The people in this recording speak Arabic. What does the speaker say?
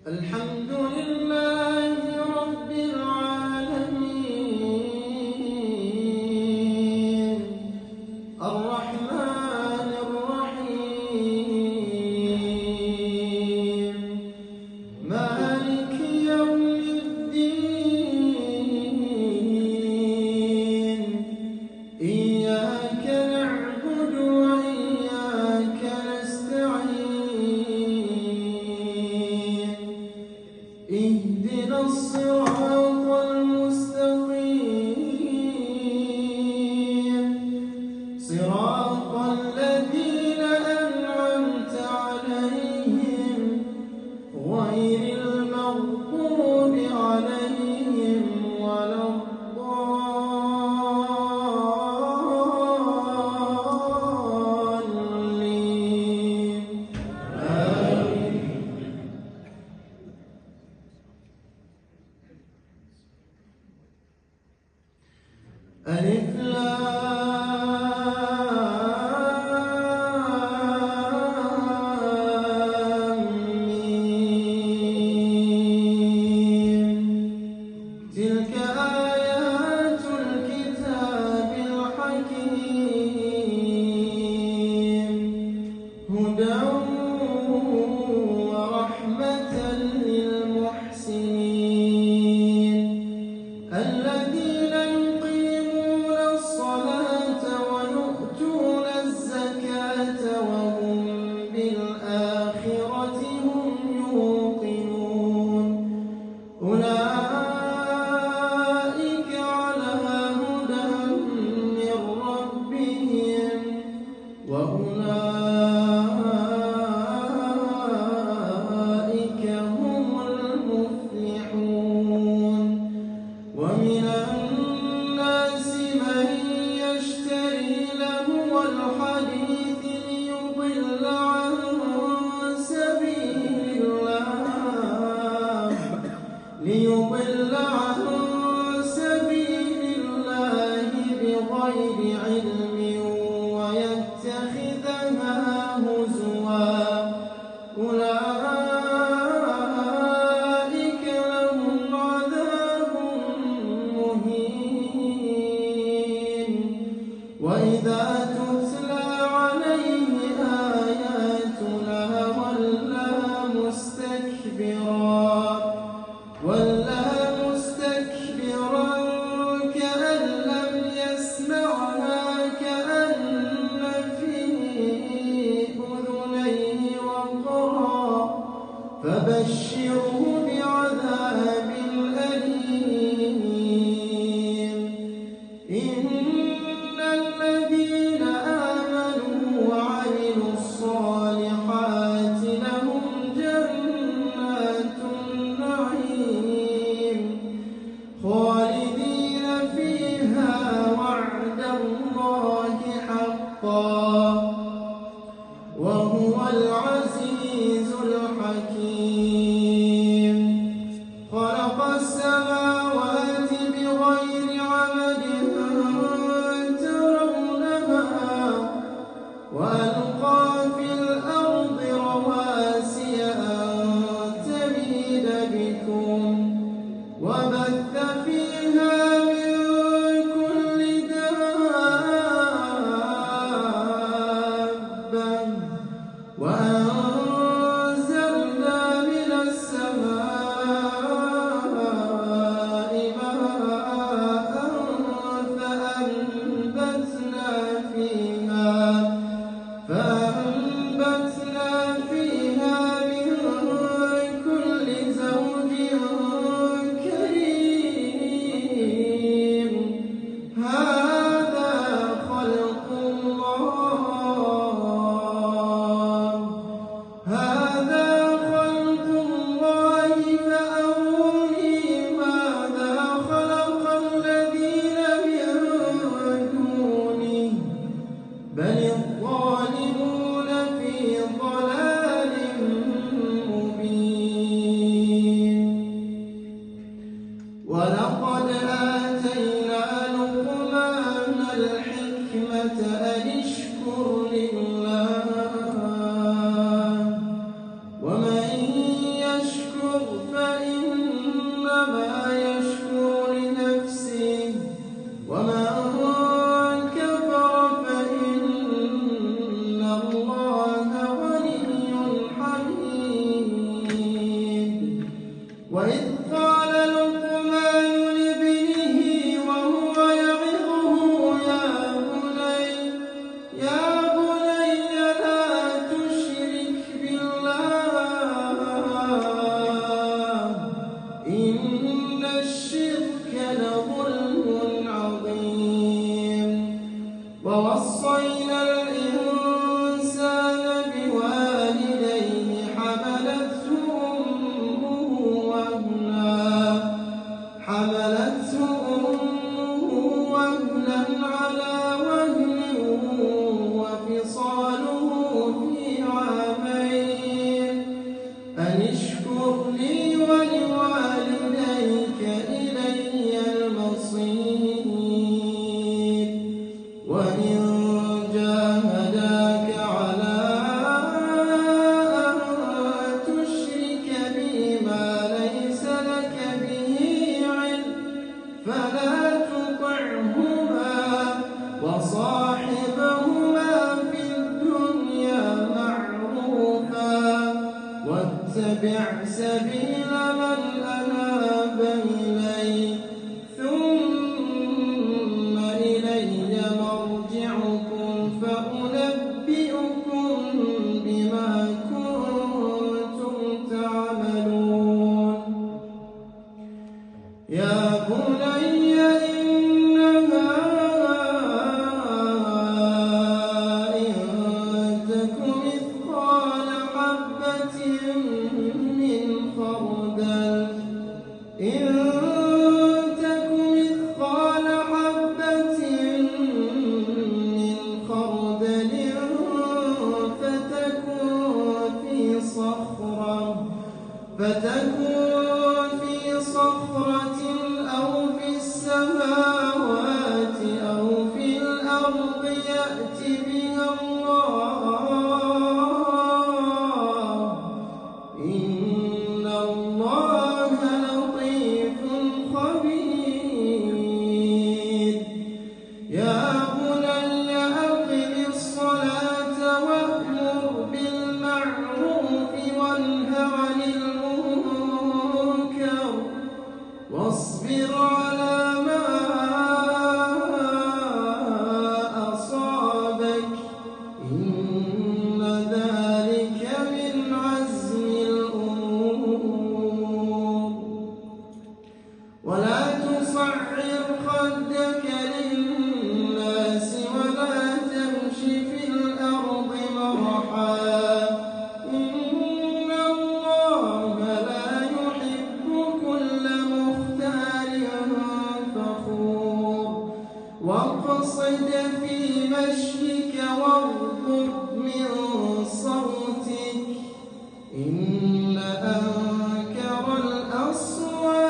الحمد لله رب العالمين الرحمن الرحيم مالك يوم الدين إياك نعبد وإياك نستعين اهدنا الصراط المستقيم صراط الذين أنعمت عليهم غير المغضوب عليهم ولا الضالين آمين. ألف لام ميم تلك آيات الكتاب الحكيم هدى ورحمة للمحسنين الذين يقيمون الصلاة ويؤتون الزكاة وهم بالآخرة هم يوقنون أولئك على هدى من ربهم وأولئك هم المفلحون ومن الناس من يشتري لهو الحديث ليضل عن سبيل الله بغير علم ويتخذها هزوا أولئك لهم عذاب مهين وإذا تتلى عليه آياتنا ولى مستكبرا كأن لم يسمعها كأن في أذنيه وقرا فبشره بعذاب أليم إن الذين آمنوا وعملوا الصالحات لهم جنات النعيم خالدين فيها وعد الله حقا وهو العزيز الحكيم خلق السماوات بغير عمد ترونها وألقى في الأرض رواسي أن تميد بكم وبث فيها من كل دابة وأنزلنا من أن اشكر لي ولوالديك إلي المصير وإن جاهداك على أن تشرك بي ما ليس لك به علم فلا تطعهما وصاحبهما في الدنيا معروفا واتبع سبيل من أناب إلي ثم إلي مرجعكم فأنبئكم بما كنتم تعملون يا بني إنها إن تك مثقال حبة من خردل فتكون في صخرة أو في السماوات أو في الأرض يأت بها الله إن الله لطيف خبير يا بني أقم الصلاة وأمر بالمعروف وانه عن المنكر واصبر على ما أصابك إن ذلك من عزم الأمور ولا تصعر خدك للناس ولا تمش في الأرض مرحا إن الله لا يحب كل مختال فخور واقصد في مشيك واغضض من صوتك إن أنكر الأصوات